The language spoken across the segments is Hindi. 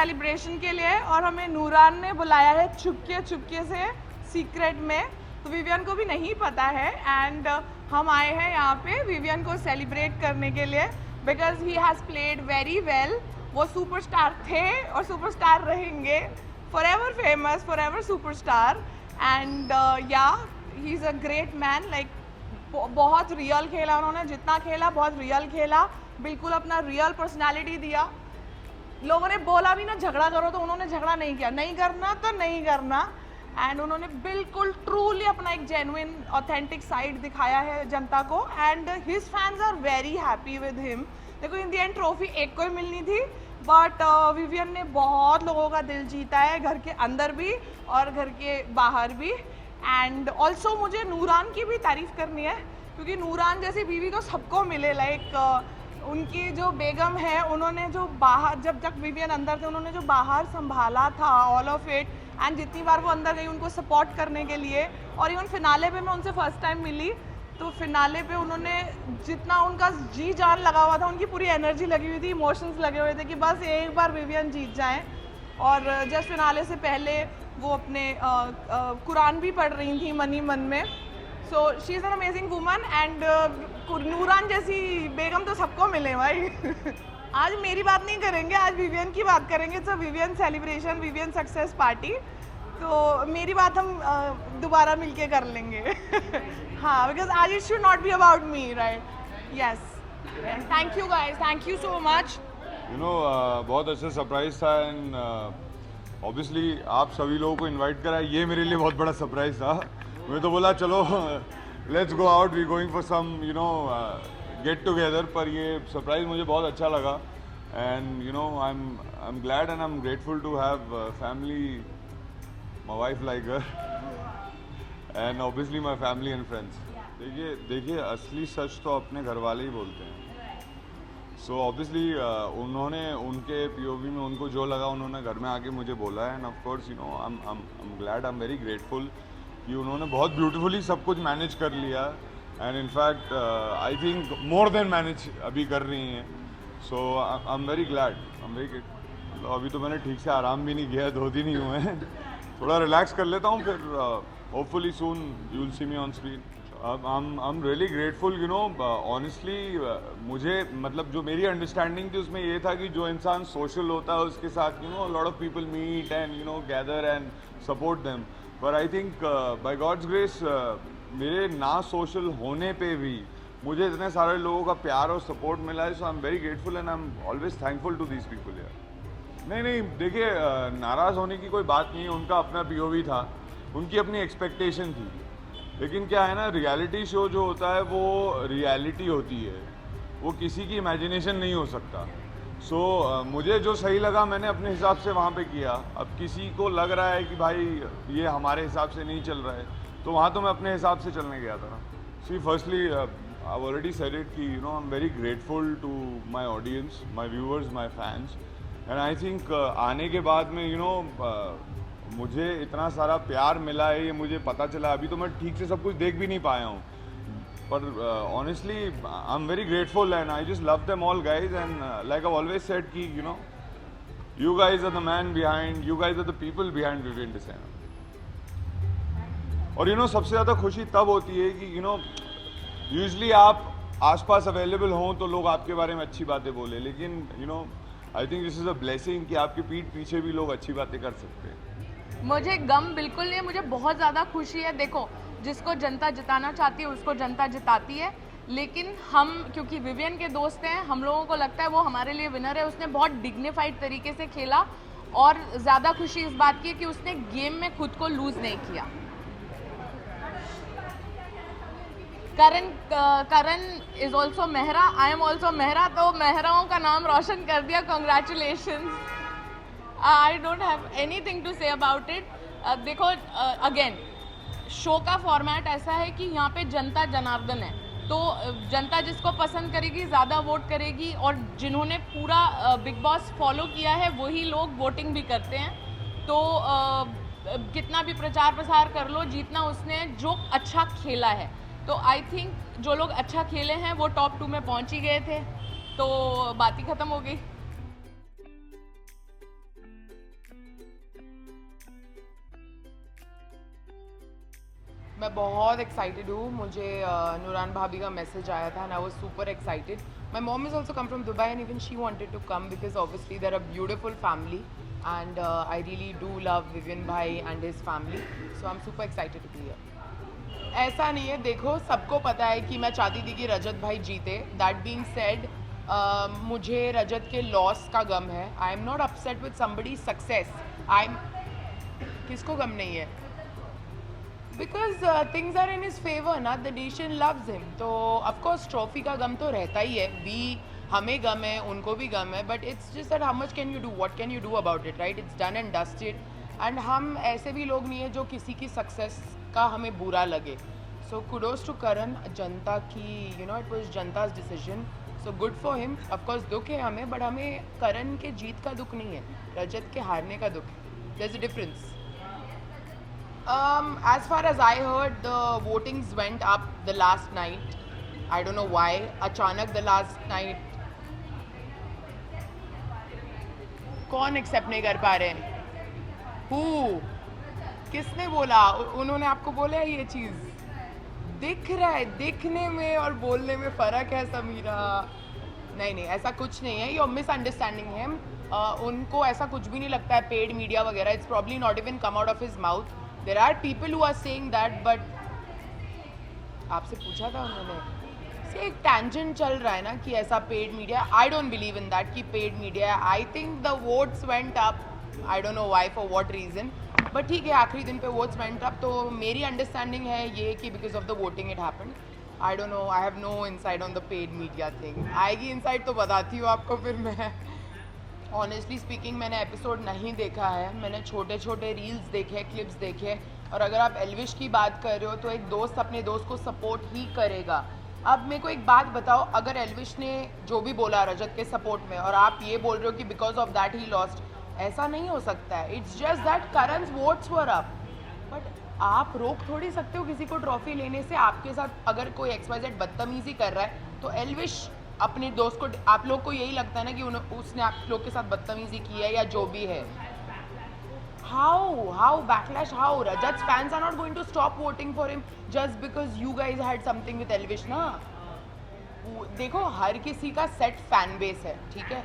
सेलिब्रेशन के लिए और हमें नूरान ने बुलाया है चुपके चुपके से सीक्रेट में, तो विवियन को भी नहीं पता है एंड हम आए हैं यहाँ पे विवियन को सेलिब्रेट करने के लिए because he has played very well. वो सुपरस्टार थे और सुपरस्टार रहेंगे, forever famous, forever superstar and yeah he is a great man. Like बहुत रियल खेला उन्होंने, जितना खेला बहुत रियल खेला, बिल्कुल अपना रियल पर्सनालिटी दिया। लोगों ने बोला भी ना झगड़ा करो तो उन्होंने झगड़ा नहीं किया, नहीं करना तो नहीं करना एंड उन्होंने बिल्कुल ट्रूली अपना एक जेन्युइन ऑथेंटिक साइड दिखाया है जनता को and his fans are very happy with him. देखो इन दी एंड ट्रॉफी एक को ही मिलनी थी बट विवियन ने बहुत लोगों का दिल जीता है, घर के अंदर भी और घर के बाहर भी। एंड ऑल्सो मुझे नूरान की भी तारीफ़ करनी है क्योंकि नूरान जैसी बीवी तो सबको मिले। लाइक उनकी जो बेगम है, उन्होंने जो बाहर जब तक विवियन अंदर थे उन्होंने जो बाहर संभाला था ऑल ऑफ इट एंड जितनी बार वो अंदर गई उनको सपोर्ट करने के लिए। और इवन फिनाले पे मैं उनसे फर्स्ट टाइम मिली तो फिनाले पे उन्होंने जितना उनका जी जान लगा हुआ था, उनकी पूरी एनर्जी लगी हुई थी, इमोशंस लगे हुए थे कि बस एक बार विवियन जीत जाएं। और जस्ट फिनाले से पहले वो अपने कुरान भी पढ़ रही थी मन ही मन में। So she is an amazing woman and Nooran जैसी बेगम तो सबको मिले भाई। आज मेरी बात नहीं करेंगे, आज विवियन की बात करेंगे। It's a Vivian celebration, Vivian success party, तो मेरी बात हम दोबारा मिलके कर लेंगे। हाँ, बिकॉज आज it should not be about me, right? Yes, thank you guys, thank you so much. You know बहुत अच्छा सरप्राइज था एंड ऑब्वियसली आप सभी लोगों को इनवाइट करा, ये मेरे लिए बहुत बड़ा सरप्राइज था। मैं तो बोला चलो let's go out, we going for some you know get together, पर ये सरप्राइज मुझे बहुत अच्छा लगा and you know I am glad and I am grateful to have family, my wife like her and obviously my family and friends. देखिए असली सच तो अपने घर वाले ही बोलते हैं। सो ऑब्वियसली उन्होंने उनके पीओवी में उनको जो लगा उन्होंने घर में आके मुझे बोला and of course you know I am glad, I am very grateful कि उन्होंने बहुत ब्यूटीफुली सब कुछ मैनेज कर लिया and in fact I think more than manage अभी कर रही हैं। So I am very glad, I am very great. अभी तो मैंने ठीक से आराम भी नहीं किया, 2 दिन ही हुए हैं, थोड़ा रिलैक्स कर लेता हूँ, फिर hopefully soon you will see me on screen. I am really grateful, you know honestly मुझे मतलब जो मेरी अंडरस्टैंडिंग थी उसमें ये था कि जो इंसान सोशल होता है उसके साथ you know lot of people meet and you know gather and support them, पर I think by God's grace मेरे ना सोशल होने पे भी मुझे इतने सारे लोगों का प्यार और सपोर्ट मिला है। So I am very grateful and I am always thankful to these people यार। नहीं देखिए नाराज़ होने की कोई बात नहीं है, उनका अपना पीओवी था, उनकी अपनी एक्सपेक्टेशन थी, लेकिन क्या है ना रियलिटी शो जो होता है वो रियलिटी होती है, वो किसी की इमेजिनेशन नहीं हो सकता। सो मुझे जो सही लगा मैंने अपने हिसाब से वहाँ पे किया। अब किसी को लग रहा है कि भाई ये हमारे हिसाब से नहीं चल रहा है, तो वहाँ तो मैं अपने हिसाब से चलने गया था ना। See firstly I already said it कि you know I am very grateful to my audience, my viewers, my fans and I think आने के बाद में यू नो मुझे इतना सारा प्यार मिला है, ये मुझे पता चला। अभी तो मैं ठीक से सब कुछ देख भी नहीं पाया हूँ, पर honestly I'm very grateful and I just love them all guys and like I've always said कि you know you guys are the man behind, you guys are the people behind Vivian Desena। और you know सबसे ज़्यादा खुशी तब होती है कि you know usually आप आसपास अवेलेबल हों तो लोग आपके बारे में अच्छी बातें बोले, लेकिन you know I think this is a blessing कि आपके पीठ पीछे भी लोग अच्छी बातें कर सकते हैं। मुझे गम बिल्कुल नहीं, मुझे बहुत ज़्यादा खुशी है। देखो जिसको जनता जिताना चाहती है उसको जनता जिताती है, लेकिन हम क्योंकि विवियन के दोस्त हैं, हम लोगों को लगता है वो हमारे लिए विनर है। उसने बहुत डिग्निफाइड तरीके से खेला और ज़्यादा खुशी इस बात की है कि उसने गेम में खुद को लूज़ नहीं किया। Karan is also Mehra, I am also Mehra, तो मेहराओं का नाम रोशन कर दिया। Congratulations, I don't have anything to say about it. देखो अगेन शो का फॉर्मेट ऐसा है कि यहाँ पे जनता जनार्दन है, तो जनता जिसको पसंद करेगी ज़्यादा वोट करेगी और जिन्होंने पूरा बिग बॉस फॉलो किया है वही लोग वोटिंग भी करते हैं। तो कितना भी प्रचार प्रसार कर लो, जीतना उसने जो अच्छा खेला है। तो आई थिंक जो लोग अच्छा खेले हैं वो टॉप 2 में पहुँच ही गए थे, तो बात ही ख़त्म हो गई। मैं बहुत एक्साइटेड हूँ. मुझे नूरान भाभी का मैसेज आया था and I was super excited. My mom is also come from Dubai and even she wanted to come because obviously they are a beautiful family and I really do love Vivian भाई and his family. So I am super excited to be here. ऐसा नहीं है, देखो सबको पता है कि मैं चाहती थी कि रजत भाई जीते. दैट बीइंग सेड, मुझे रजत के लॉस का गम है. I am not upset with somebody success. I am, किसको गम नहीं है? Because things are in his favour ना, द नेशन लव्स हिम. तो ऑफकोर्स ट्रॉफी का गम तो रहता ही है. हमें गम है, उनको भी गम है, but it's just that how much can you do, what can you do about it, right? It's done and dusted. And हम ऐसे भी लोग नहीं है जो किसी की सक्सेस का हमें बुरा लगे. So kudos to Karan. जनता की, यू नो, इट वाज जनताज decision. So good for him. Of course दुख है हमें, बट हमें करण के जीत का दुख नहीं है, रजत के हारने का दुख है. There is a difference. As far as I heard, the votings went up the last night. I don't know why. अचानक the last night. कौन एक्सेप्ट नहीं कर पा रहे हैं? Who? किसने बोला? उन्होंने आपको बोला है ये चीज़? दिख रहा है, दिखने में और बोलने में फ़र्क है समीरा. नहीं नहीं, ऐसा कुछ नहीं है. You're misunderstanding him. उनको ऐसा कुछ भी नहीं लगता है पेड मीडिया वगैरह. It's probably not even come out of his mouth. There are people who are saying that, but आपसे पूछा था उन्होंने. से एक टैंजेंट चल रहा है ना कि ऐसा paid media. I don't believe in that कि पेड मीडिया है. I think the votes went up. I don't know why, for what reason, but ठीक है, आखिरी दिन पे वोट्स वेंट अप. तो मेरी अंडरस्टैंडिंग है ये कि because of the voting it happened. I don't know, I have no insight on the paid media thing. आएगी इनसाइड तो बताती हूँ आपको फिर मैं. ऑनेस्टली स्पीकिंग, मैंने एपिसोड नहीं देखा है. मैंने छोटे छोटे रील्स देखे, क्लिप्स देखे. और अगर आप एल्विश की बात कर रहे हो तो एक दोस्त अपने दोस्त को सपोर्ट ही करेगा. अब मेरे को एक बात बताओ, अगर एल्विश ने जो भी बोला रजत के सपोर्ट में और आप ये बोल रहे हो कि because of that he lost, ऐसा नहीं हो सकता है. It's just that करंस votes were up. But आप रोक थोड़ी सकते हो किसी को ट्रॉफी लेने से. आपके साथ अगर कोई XYZ बदतमीजी कर रहा है तो एल्विश अपने दोस्त को, आप लोग को यही लगता है ना कि उसने आप लोग के साथ बदतमीजी की है या जो भी है. How backlash? How Rajat's fans are not going to stop voting for him just because you guys had something with Elvish ना? देखो, हर किसी का सेट फैन बेस है, ठीक है?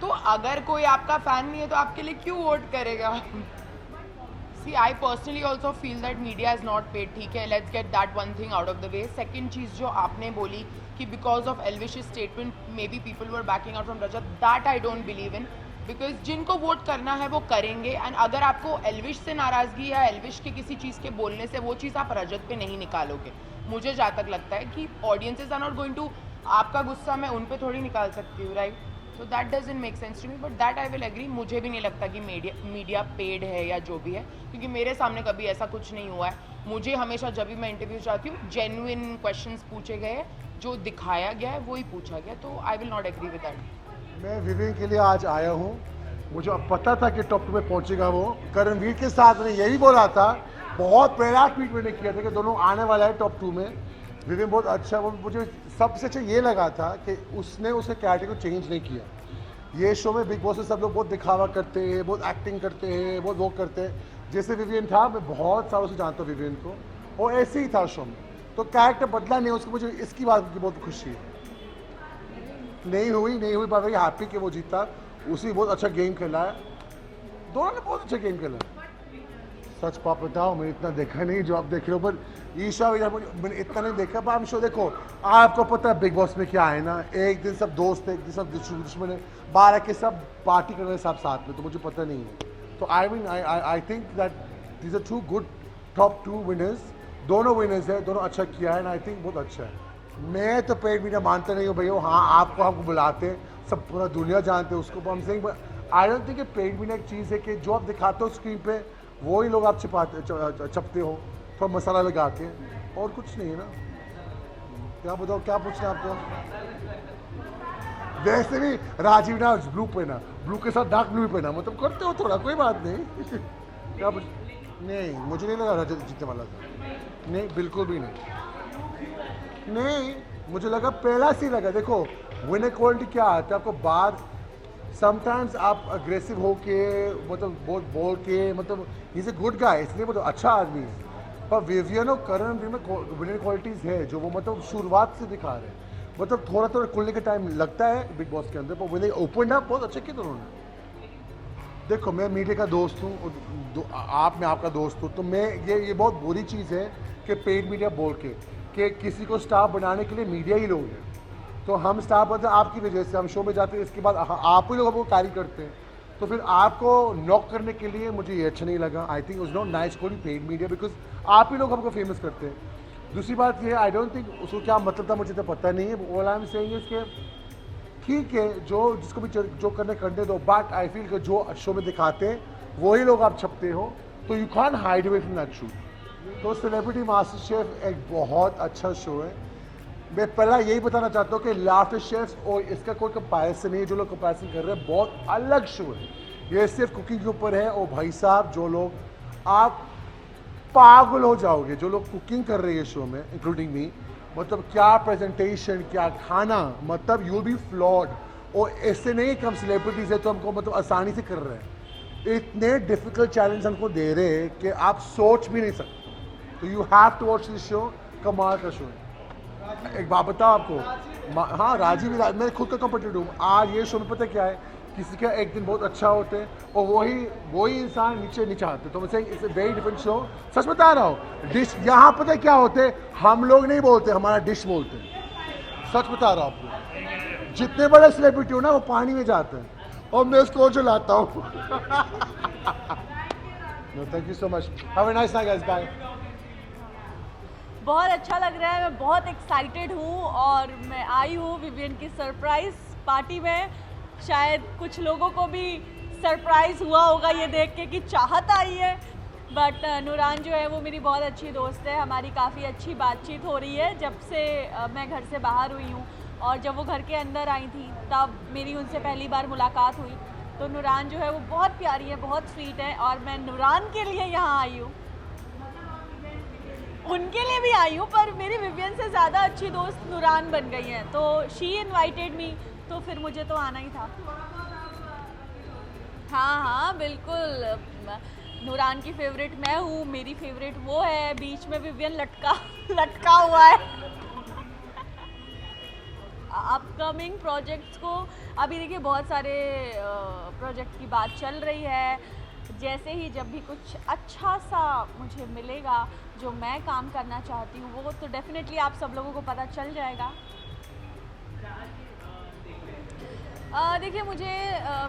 तो अगर कोई आपका फैन नहीं है तो आपके लिए क्यों वोट करेगा? See, I personally also feel that media is not paid. ठीक है, let's get that one thing out of the way. Second चीज़ जो आपने बोली कि because of Elvish's statement maybe people were backing out from Rajat, that I don't believe in. Because जिनको वोट करना है वो करेंगे. एंड अगर आपको एल्विश से नाराज़गी या एल्विश के किसी चीज़ के बोलने से वो चीज़ आप रजत पे नहीं निकालोगे. मुझे जहाँ तक लगता है कि audiences are not going to, आपका गुस्सा मैं उन पे थोड़ी निकाल सकती हूँ, right? So that doesn't make sense to me, but that I will agree. मुझे भी नहीं लगता कि मीडिया पेड है या जो भी है, क्योंकि मेरे सामने कभी ऐसा कुछ नहीं हुआ है. मुझे हमेशा जब भी मैं इंटरव्यू चाहती हूँ जेन्युइन क्वेश्चंस पूछे गए, जो दिखाया गया है वही पूछा गया. तो I will not agree with that. मैं विवियन के लिए आज आया हूँ. मुझे अब पता था कि टॉप 2 में पहुंचेगा वो. करणवीर के साथ मैंने यही बोला था, बहुत पहला ट्वीट मैंने किया था कि दोनों आने वाला है टॉप 2 में. विवियन बहुत अच्छा, वो मुझे सबसे अच्छा ये लगा था कि उसने उसके कैरेक्टर को चेंज नहीं किया. ये शो में बिग बॉस में सब लोग बहुत दिखावा करते हैं, बहुत एक्टिंग करते हैं, बहुत वो करते हैं. जैसे विवियन था, मैं बहुत सालों से जानता हूँ विवियन को, और ऐसे ही था शो में. तो कैरेक्टर बदला नहीं उसको. मुझे इसकी बात की बहुत खुशी है. नहीं हुई पर वेरी हैप्पी कि वो जीता. उसी बहुत अच्छा गेम खेला है. दोनों ने बहुत अच्छा गेम खेला है. सच पाप बताओ, मैंने इतना देखा नहीं जो आप देख रहे हो, पर ईशा मैंने इतना नहीं देखा. पर आप शो देखो, आपको पता है बिग बॉस में क्या है ना, एक दिन सब दोस्त है, एक दिन सब दुश्मन है, 12 के सब पार्टी कर रहे हैं सब साथ में. तो मुझे पता नहीं है. तो I think that these are 2 good top 2 winners. दोनों विनर्स है, दोनों अच्छा किया है. आई थिंक बहुत अच्छा है. मैं तो पेड मीडिया मानता नहीं हूँ भैया. हाँ, आपको हमको बुलाते हैं, सब पूरा दुनिया जानते हैं उसको. हम saying I don't think paid media एक चीज़ है कि जो आप दिखाते हो स्क्रीन पे वो ही लोग आप छपते हो थोड़ा मसाला लगा के, और कुछ नहीं है ना. क्या बताओ, क्या पूछना है आपको? वैसे भी राजीव ना ब्लू पहना, ब्लू के साथ डार्क ब्लू पहना, मतलब करते हो थोड़ा, कोई बात नहीं. क्या पूछ? नहीं, मुझे नहीं लगा रजत जीतने वाला था. नहीं, बिल्कुल भी नहीं. मुझे लगा पहला से लगा. देखो, विनर क्वालिटी क्या आता है आपको बात. समटाइम्स आप अग्रेसिव हो के, मतलब बहुत बोल के, मतलब he is a good guy, इसलिए मतलब अच्छा आदमी है. पर विवियन और करण वीर में विलन क्वालिटीज़ है जो वो मतलब शुरुआत से दिखा रहे हैं, मतलब थोड़ा थोड़ा खुलने का टाइम लगता है बिग बॉस के अंदर, पर वो ओपन अप बहुत अच्छे किए उन्होंने। देखो मैं मीडिया का दोस्त हूँ, मैं आपका दोस्त हूँ, तो मैं ये बहुत बुरी चीज़ है कि पेड मीडिया बोल के किसी को स्टार बनाने के लिए मीडिया ही लोग हैं। तो हम स्टार बनते हैं आपकी वजह से, हम शो में जाते हैं, इसके बाद आप ही लोग हमको कैरी करते हैं, तो फिर आपको नॉक करने के लिए मुझे ये अच्छा नहीं लगा। आई थिंक उज not nice call paid media, because आप ही लोग हमको फेमस करते हैं। दूसरी बात ये, आई डोंट थिंक उसको क्या मतलब था, मुझे तो पता नहीं है। All I am saying is के ठीक है, जो जिसको भी जो करने दो, बट आई फील कि जो शो में दिखाते हैं वही लोग आप छपते हो, तो you can hide away from that truth. तो सेलिब्रिटी मास्टर शेफ एक बहुत अच्छा शो है। मैं पहला यही बताना चाहता हूँ कि लाफ्टर शेफ्स और इसका कोई कंपैरिजन नहीं है, जो लोग कंपैरिजन कर रहे हैं बहुत अलग शो है। ये सिर्फ कुकिंग के ऊपर है, और भाई साहब जो लोग, आप पागल हो जाओगे जो लोग कुकिंग कर रहे हैं शो में, इंक्लूडिंग मी। मतलब क्या प्रेजेंटेशन, क्या खाना, मतलब यू बी फ्लॉड। और ऐसे नहीं कि हम सेलिब्रिटीज है तो हमको मतलब आसानी से कर रहे हैं, इतने डिफिकल्ट चैलेंज हमको दे रहे हैं कि आप सोच भी नहीं सकते। तो you have to watch this show, कमाल का शो है। एक बात बताओ आपको, हाँ राजीव, मैं खुद का कॉम्पिटिटिव हूँ। आज ये शो में पता क्या है, किसी का एक दिन बहुत अच्छा होते हैं और वही इंसान नीचे आते, तो मैं it's a very different show. सच बता रहा हूँ, डिश यहाँ पता क्या होते हैं, हम लोग नहीं बोलते, हमारा डिश बोलते हैं। सच बता रहा हूँ आपको, जितने बड़े सेलिब्रिटी हो ना वो पानी में जाते हैं और मैं उसको चलाता हूँ। Thank you so much, have a nice night guys, bye. बहुत अच्छा लग रहा है, मैं बहुत एक्साइटेड हूँ और मैं आई हूँ विवियन की सरप्राइज पार्टी में। शायद कुछ लोगों को भी सरप्राइज़ हुआ होगा ये देख के कि चाहत आई है, बट नूरान जो है वो मेरी बहुत अच्छी दोस्त है। हमारी काफ़ी अच्छी बातचीत हो रही है जब से मैं घर से बाहर हुई हूँ, और जब वो घर के अंदर आई थी तब मेरी उनसे पहली बार मुलाकात हुई। तो नूरान जो है वो बहुत प्यारी है, बहुत स्वीट है, और मैं नूरान के लिए यहाँ आई हूँ, उनके लिए भी आई हूँ, पर मेरी विवियन से ज़्यादा अच्छी दोस्त नूरान बन गई है। तो शी इनवाइटेड मी, तो फिर मुझे तो आना ही था। हाँ बिल्कुल, नूरान की फेवरेट मैं हूँ, मेरी फेवरेट वो है, बीच में विवियन लटका हुआ है। अपकमिंग प्रोजेक्ट्स को अभी देखिए बहुत सारे प्रोजेक्ट की बात चल रही है। जैसे ही जब भी कुछ अच्छा सा मुझे मिलेगा जो मैं काम करना चाहती हूँ, वो तो डेफिनेटली आप सब लोगों को पता चल जाएगा। देखिए मुझे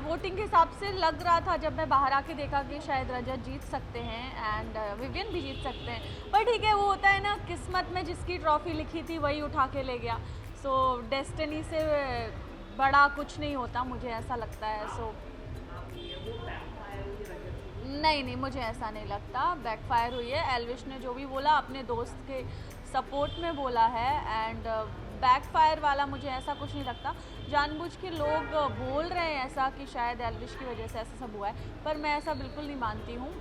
वोटिंग के हिसाब से लग रहा था जब मैं बाहर आके देखा कि शायद रजत जीत सकते हैं एंड विवियन भी जीत सकते हैं, पर ठीक है, वो होता है ना, किस्मत में जिसकी ट्रॉफी लिखी थी वही उठा के ले गया। सो डेस्टिनी से बड़ा कुछ नहीं होता, मुझे ऐसा लगता है। सो नहीं, मुझे ऐसा नहीं लगता बैकफायर हुई है। एल्विश ने जो भी बोला अपने दोस्त के सपोर्ट में बोला है, एंड बैकफायर वाला मुझे ऐसा कुछ नहीं लगता। जानबूझ के लोग बोल रहे हैं ऐसा कि शायद एल्विश की वजह से ऐसा सब हुआ है, पर मैं ऐसा बिल्कुल नहीं मानती हूँ।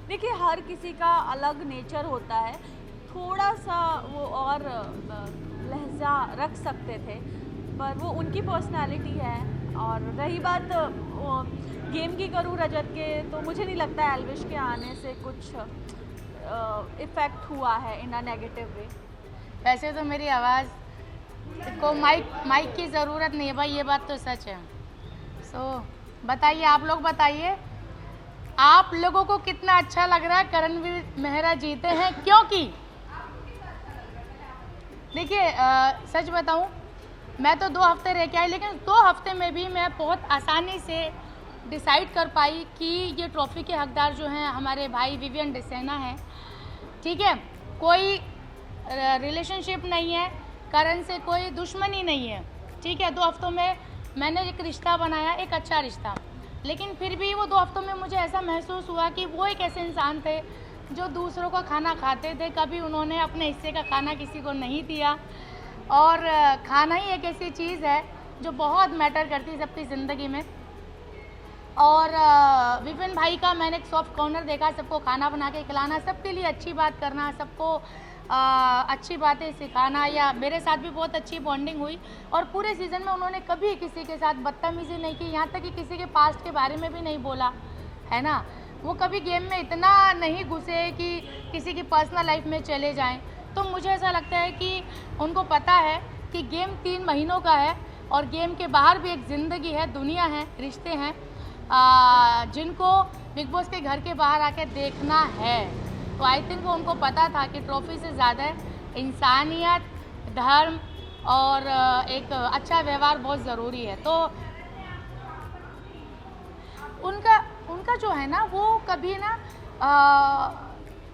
देखिए हर किसी का अलग नेचर होता है, थोड़ा सा वो और लहजा रख सकते थे, पर वो उनकी पर्सनालिटी है। और रही बात गेम की करूँ रजत के, तो मुझे नहीं लगता एल्विश के आने से कुछ इफ़ेक्ट हुआ है इन अ नेगेटिव वे। वैसे तो मेरी आवाज़ को माइक की ज़रूरत नहीं है भाई, ये बात तो सच है। सो बताइए, आप लोग बताइए, आप लोगों को कितना अच्छा लग रहा है करणवीर मेहरा जीते हैं? क्योंकि देखिए सच बताऊं, मैं तो 2 हफ्ते रह के आई, लेकिन 2 हफ्ते में भी मैं बहुत आसानी से डिसाइड कर पाई कि ये ट्रॉफ़ी के हकदार जो हैं हमारे भाई विवियन डिसेना हैं। ठीक है, कोई रिलेशनशिप नहीं है, करण से कोई दुश्मनी नहीं है। ठीक है, 2 हफ्तों में मैंने एक रिश्ता बनाया, एक अच्छा रिश्ता, लेकिन फिर भी वो 2 हफ्तों में मुझे ऐसा महसूस हुआ कि वो एक ऐसे इंसान थे जो दूसरों का खाना खाते थे, कभी उन्होंने अपने हिस्से का खाना किसी को नहीं दिया। और खाना ही एक ऐसी चीज़ है जो बहुत मैटर करती है सबकी ज़िंदगी में। और विपिन भाई का मैंने एक सॉफ्ट कॉर्नर देखा, सबको खाना बना के खिलाना, सबके लिए अच्छी बात करना, सबको अच्छी बातें सिखाना, या मेरे साथ भी बहुत अच्छी बॉन्डिंग हुई। और पूरे सीज़न में उन्होंने कभी किसी के साथ बदतमीज़ी नहीं की, यहाँ तक कि किसी के पास्ट के बारे में भी नहीं बोला, है ना। वो कभी गेम में इतना नहीं घुसे कि किसी की पर्सनल लाइफ में चले जाएं। तो मुझे ऐसा लगता है कि उनको पता है कि गेम 3 महीनों का है और गेम के बाहर भी एक ज़िंदगी है, दुनिया है, रिश्ते हैं जिनको बिग बॉस के घर के बाहर आके देखना है। तो आई थिंक उनको पता था कि ट्रॉफी से ज़्यादा इंसानियत, धर्म और एक अच्छा व्यवहार बहुत ज़रूरी है। तो उनका जो है ना वो कभी ना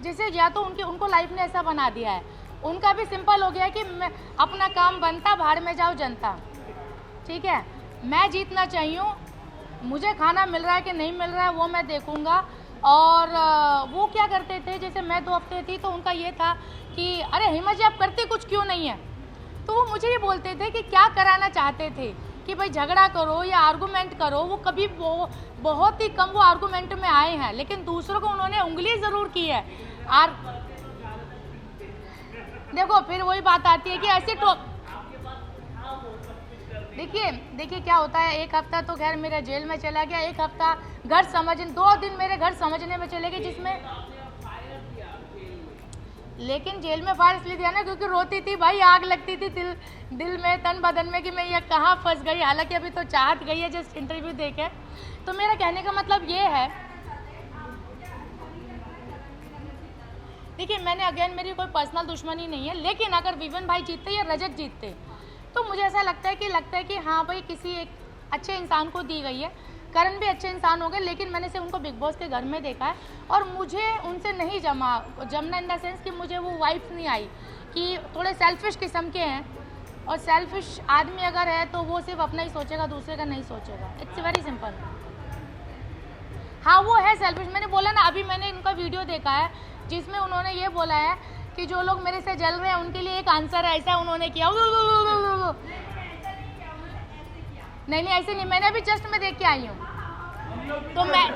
जैसे या तो उनको लाइफ ने ऐसा बना दिया है, उनका भी सिंपल हो गया है कि मैं अपना काम बनता, भाड़ में जाओ जनता, ठीक है। मैं जीतना चाहिए, मुझे खाना मिल रहा है कि नहीं मिल रहा है वो मैं देखूंगा। और वो क्या करते थे, जैसे मैं 2 हफ्ते थी तो उनका ये था कि अरे हिमा जी आप करते कुछ क्यों नहीं है। तो वो मुझे ये बोलते थे कि क्या कराना चाहते थे कि भाई झगड़ा करो या आर्गूमेंट करो। वो कभी बहुत ही कम वो आर्गूमेंट में आए हैं, लेकिन दूसरों को उन्होंने उंगली ज़रूर की है। देखो फिर वही बात आती है कि ऐसी देखिए क्या होता है। 1 हफ्ता तो खैर मेरा जेल में चला गया, 1 हफ्ता घर 2 दिन मेरे घर समझने में चले गए, जिसमें लेकिन जेल में फायर इसलिए दिया ना क्योंकि रोती थी भाई, आग लगती थी दिल में, तन बदन में कि मैं ये कहाँ फंस गई। हालांकि अभी तो चाहत गई है जस्ट इंटरव्यू देके। तो मेरा कहने का मतलब ये है, देखिए मैंने अगेन मेरी कोई पर्सनल दुश्मनी नहीं है, लेकिन अगर विवन भाई जीतते या रजत जीतते तो मुझे ऐसा लगता है कि हाँ भाई किसी एक अच्छे इंसान को दी गई है। करण भी अच्छे इंसान हो गए, लेकिन मैंने से उनको बिग बॉस के घर में देखा है और मुझे उनसे नहीं जमना इन द सेंस कि मुझे वो वाइब्स नहीं आई कि थोड़े सेल्फिश किस्म के हैं। और सेल्फिश आदमी अगर है तो वो सिर्फ अपना ही सोचेगा, दूसरे का नहीं सोचेगा। It's very simple. हाँ वो है सेल्फिश। मैंने बोला ना, अभी मैंने इनका वीडियो देखा है जिसमें उन्होंने ये बोला है कि जो लोग मेरे से जल रहे हैं उनके लिए एक आंसर है, ऐसा उन्होंने किया। नहीं ऐसे नहीं, मैंने अभी जस्ट में देख के आई हूँ। तो मैं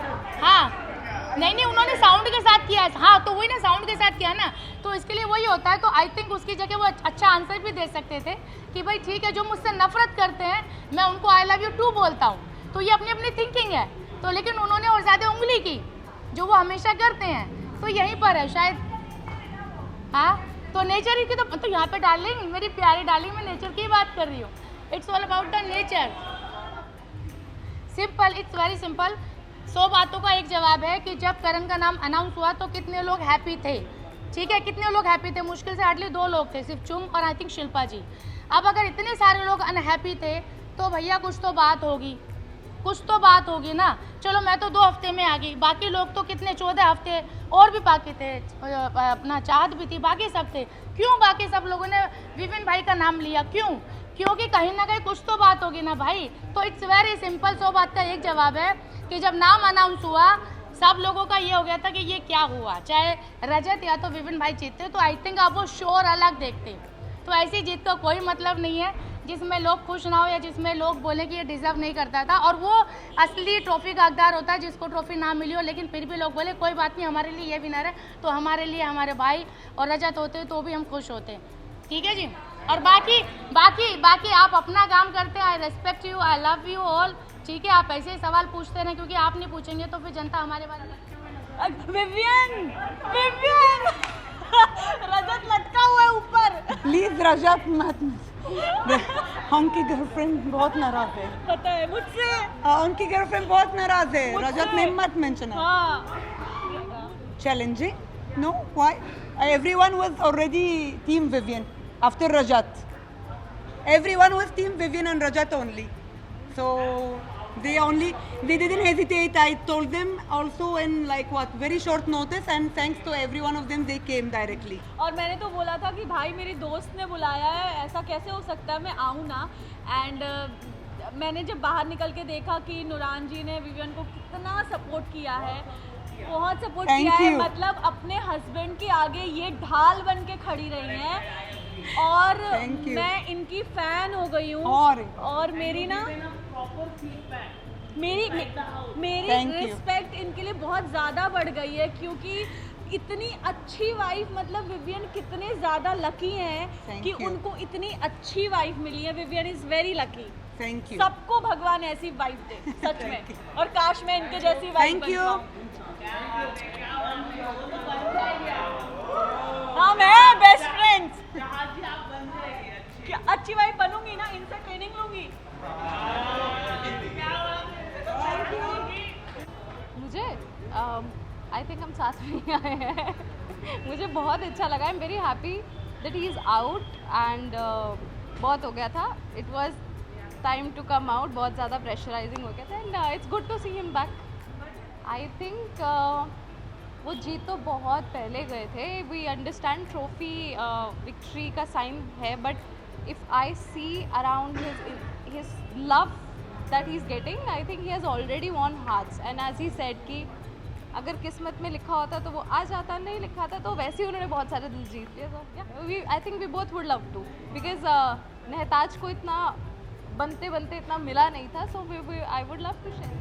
नहीं उन्होंने साउंड के साथ किया। हाँ तो वही ना, साउंड के साथ किया ना, तो इसके लिए वही होता है। तो आई थिंक उसकी जगह वो अच्छा आंसर भी दे सकते थे कि भाई ठीक है, जो मुझसे नफरत करते हैं मैं उनको आई लव यू टू बोलता हूँ। तो ये अपनी अपनी थिंकिंग है। तो लेकिन उन्होंने और ज़्यादा उंगली की, जो वो हमेशा करते हैं। तो यहीं पर है शायद। हाँ तो नेचर की तो यहाँ पे डार्लिंग, मेरी प्यारी डार्लिंग, मैं नेचर की बात कर रही हूँ। It's all about the nature. Simple, it's very simple. 100 बातों का एक जवाब है कि जब करण का नाम अनाउंस हुआ तो कितने लोग हैप्पी थे, ठीक है, कितने लोग हैप्पी थे। मुश्किल से हार्डली 2 लोग थे, सिर्फ चुम और आई थिंक शिल्पा जी। अब अगर इतने सारे लोग अनहैप्पी थे तो भैया कुछ तो बात होगी ना। चलो मैं तो 2 हफ्ते में आ गई, बाकी लोग तो कितने 14 हफ्ते और भी बाकी थे, अपना चाहत भी थी, बाकी सब थे। क्यों बाकी सब लोगों ने विपिन भाई का नाम लिया, क्यों? क्योंकि कहीं ना कहीं कुछ तो बात होगी ना भाई। तो इट्स वेरी सिंपल। 100 बात का एक जवाब है कि जब नाम अनाउंस हुआ सब लोगों का ये हो गया था कि ये क्या हुआ, चाहे रजत या तो विपिन भाई जीतते तो आई थिंक आप वो शोर अलग देखते। तो ऐसी जीत का कोई मतलब नहीं है जिसमें लोग खुश ना हो या जिसमें लोग बोले कि ये डिज़र्व नहीं करता था। और वो असली ट्रॉफी का हकदार होता है जिसको ट्रॉफी ना मिली हो, लेकिन फिर भी लोग बोले कोई बात नहीं, हमारे लिए ये विनर है, तो हमारे लिए हमारे भाई और रजत होते तो भी हम खुश होते। ठीक है जी। और बाकी आप अपना काम करते हैं। आई respect you, I love you all, ठीक है। आप ऐसे ही सवाल पूछते रहें, क्योंकि आप नहीं पूछेंगे तो फिर जनता हमारे बारे में। विवियन रजत लटका हुआ है ऊपर। प्लीज रजत मत, उनकी गर्लफ्रेंड बहुत नाराज है, पता है मुझसे। उनकी गर्लफ्रेंड बहुत नाराज है। रजत ने मत mention. Challenging, know why everyone was already team Vivian after Rajat. Everyone was team Vivian and Rajat only. So they didn't hesitate. I told them also in very short notice, and thanks to every one of them they came directly. और मैंने तो बोला था कि भाई मेरी दोस्त ने बुलाया है, ऐसा कैसे हो सकता है, मैं आऊँ ना। एंड मैंने जब बाहर निकल के देखा कि नुरान जी ने विवियन को कितना सपोर्ट किया है, बहुत सपोर्ट किया है। मतलब अपने हस्बैंड के आगे ये ढाल बन के खड़ी रही हैं और मैं इनकी फैन हो गई हूँ। और मेरी ना मेरी रिस्पेक्ट इनके लिए बहुत ज़्यादा बढ़ गई है, क्योंकि इतनी अच्छी वाइफ, मतलब विवियन कितने ज़्यादा लकी हैं Thank कि you. उनको इतनी अच्छी वाइफ मिली है. Vivian is very lucky. Thank you. सबको भगवान ऐसी वाइफ दे सच में, और काश मैं इनके जैसी वाइफ Thank बन you. पाऊं. हाँ, मैं बेस्ट फ्रेंड्स. क्या अच्छी वाइफ बनूंगी ना, इनसे ट्रेनिंग लूंगी. मुझे आई थिंक हम साथ में ही आए हैं. मुझे बहुत अच्छा लगा. I am very happy that he is out and बहुत हो गया था. It was time to come out. बहुत ज़्यादा प्रेशराइजिंग हो गया था and it's good to see him back. I think वो जीत तो बहुत पहले गए थे. वी अंडरस्टैंड ट्रॉफी विक्ट्री का साइन है, but if I see around his love that he's getting, I think he has already won hearts. And as he said कि अगर किस्मत में लिखा होता तो वो आ जाता, नहीं लिखा था तो वैसे ही उन्होंने बहुत सारे दिल जीत लिए. So yeah, I think we both would love to because नेहताज को इतना बनते बनते इतना मिला नहीं था. So I would love to share.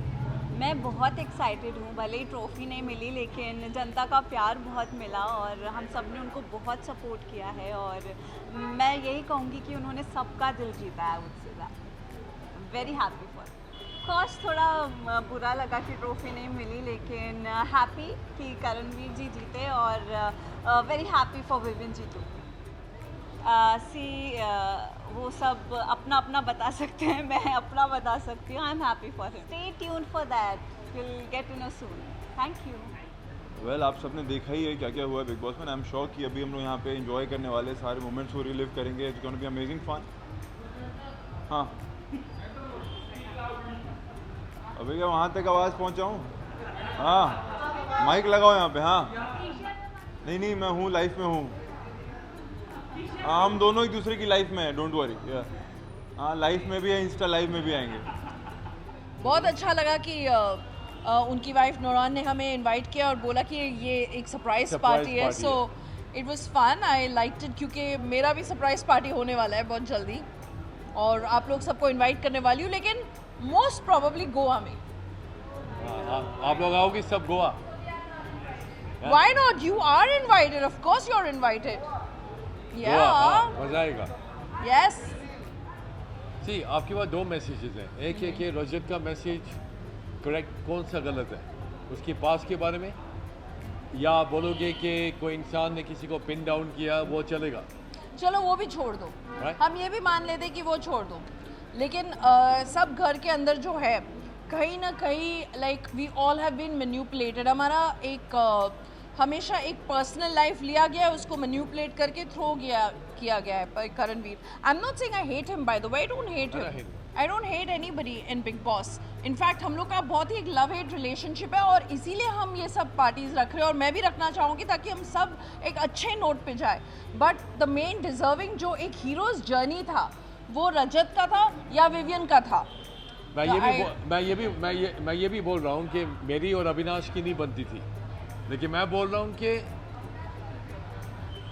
मैं बहुत एक्साइटेड हूँ. भले ही ट्रॉफी नहीं मिली लेकिन जनता का प्यार बहुत मिला और हम सब ने उनको बहुत सपोर्ट किया है. और मैं यही कहूँगी कि उन्होंने सबका दिल जीता है मुझसे ज़्यादा. Very happy for. कॉश थोड़ा बुरा लगा कि ट्रॉफी नहीं मिली, लेकिन हैप्पी कि करणवीर जी जीते और very happy for Vivian ji too. वो सब अपना अपना बता सकते हैं, मैं अपना बता सकती हूँ. I am happy for him. Stay tuned for that. Will get to know soon. Thank you. Well आप सबने देखा ही है क्या क्या हुआ है बिग बॉस में. आई एम श्योर कि अभी हम लोग यहाँ पे एंजॉय करने वाले, सारे मोमेंट्स को रिलीव करेंगे. It's gonna be amazing fun. हाँ, अभी क्या वहाँ तक आवाज़ पहुँचाऊँ? हाँ, माइक लगाओ यहाँ पे. हाँ, नहीं मैं हूँ, लाइफ में हूँ. हाँ, हम दोनों एक दूसरे की लाइफ में हैं, डोंट वरी. हाँ, लाइफ में भी है, इंस्टा लाइव में भी आएंगे. बहुत अच्छा लगा कि उनकी वाइफ नूरान ने हमें इनवाइट किया और बोला कि ये एक सरप्राइज पार्टी है. So it was fun. I liked it क्योंकि मेरा भी सरप्राइज पार्टी होने वाला है बहुत जल्दी और आप लोग सबको इनवाइट करने वाली हूँ, लेकिन मोस्ट प्रोबेबली गोवा में. आप लोग आओगे सब Goa? Why not? You are invited. Of course you are invited. Yeah मजा आएगा. यस. सी आपके पास दो मैसेजेस हैं. एक है कि रजत का मैसेज करेक्ट कौन सा गलत है उसके पास के बारे में, या आप बोलोगे कि कोई इंसान ने किसी को पिन डाउन किया वो चलेगा? चलो वो भी छोड़ दो. Right. हम ये भी मान लेते कि वो छोड़ दो, लेकिन सब घर के अंदर जो है कहीं ना कहीं like we all have been manipulated. हमारा एक हमेशा एक पर्सनल लाइफ लिया गया है, उसको मैनिपुलेट करके किया गया है Karanveer. I am not saying I hate him, by the way. I don't hate him. I don't hate anybody in Bigg Boss. In fact हम लोग का बहुत ही एक लव हेट रिलेशनशिप है और इसीलिए हम ये सब पार्टीज रख रहे हैं और मैं भी रखना चाहूँगी ताकि हम सब एक अच्छे नोट पे जाए. बट द मेन डिजर्विंग जो एक हीरोज जर्नी था वो रजत का था या विवियन का था. मैं ये भी बोल रहा हूँ कि मेरी और अविनाश की नहीं बनती थी, लेकिन मैं बोल रहा हूँ कि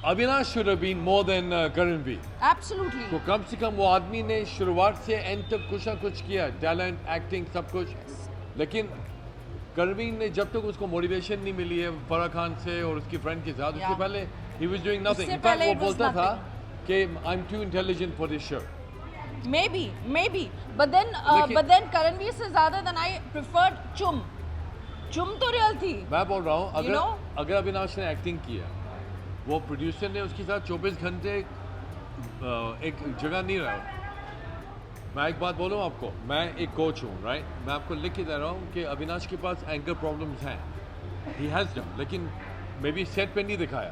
Avinash should have been more than Karanveer. Absolutely. तो कम से कम वो आदमी ने शुरुआत से एंड तक कुछ ना कुछ किया, टैलेंट, एक्टिंग, सब कुछ. लेकिन करणवीर ने जब तक उसको मोटिवेशन नहीं मिली है फराह खान से और उसकी फ्रेंड के साथ, उससे पहले ही वाज डूइंग नथिंग. इनफैक्ट वो बोलता था कि I am too intelligent for this show. Maybe, but then Karanveer से ज़्यादा than I preferred चुम तो रियल थी. मैं बोल रहा हूँ अगर अविनाश ने एक्टिंग किया, वो प्रोड्यूसर ने उसके साथ 24 घंटे एक जगह नहीं रहा. मैं एक बात बोलूँ आपको, मैं एक कोच हूँ, राइट. मैं आपको लिख के दे रहा हूँ कि अविनाश के पास एंकर प्रॉब्लम्स हैं. ही हैज़ डन, लेकिन मे बी सेट पे नहीं दिखाया,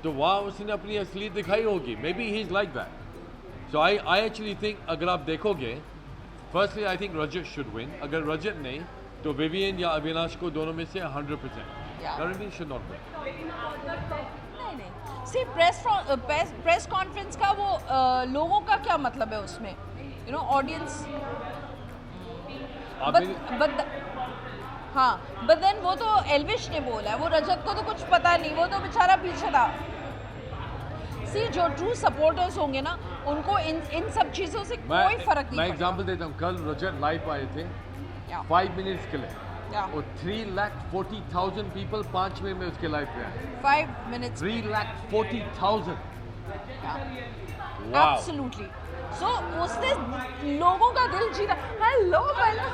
तो वहाँ उसने अपनी असलियत दिखाई होगी. May be he is like that. So I actually think अगर आप देखोगे, firstly I think Rajat should win. अगर रजत नहीं तो विवियन या अविनाश को दोनों में से 100%. Karanveer should not win. नहीं. See प्रेस कॉन्फ्रेंस का वो लोगों का क्या मतलब है उसमें, you know, audience. but then वो तो एल्विश ने बोला है, वो रजत को तो कुछ पता नहीं, वो तो बेचारा पीछे था. See जो ट्रू सपोर्टर्स होंगे ना उनको इन सब चीज़ों से कोई फर्क नहीं. मैं एग्जांपल देता हूँ. कल रजत लाइव आए थे 5 मिनट्स के लिए, Yeah. और 3,40,000 people 5 मिनट में उसके लाइफ में आए 5 minutes. 3,40,000. Absolutely. So उसने लोगों का दिल जीता. हेलो पहला.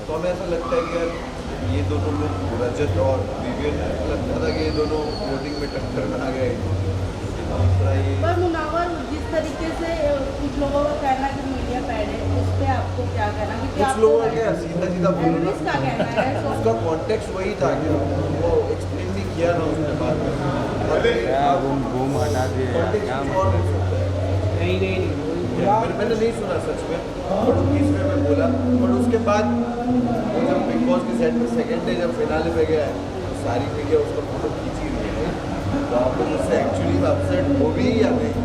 तो हमें ऐसा लगता है कि यार ये दोनों लोग रजत और विवियन लगता था कि ये दोनों वोटिंग में टक्कर में आ गए. पर मुनावर जिस तरीके से कुछ लोगों का कहना है कि मीडिया पैड है, उस पर आपको क्या कहना है? कुछ लोगों का सीधा सीधा बोलो ना, का कहना है उसका कॉन्टेक्स्ट वही था कि वो एक्सप्लेन नहीं किया ना उसने बाद में. घूम हटा दिए नहीं मैंने नहीं सुना सच में, बट इसमें मैं बोला. बट उसके बाद वो जब बिग बॉस के सेट में सेकंड डे जब फिनाले पे गया है तो सारी मीडिया उसका फोटो खींच ही रही है. तो आप लोग उससे एक्चुअली अपसेट हो भी या नहीं?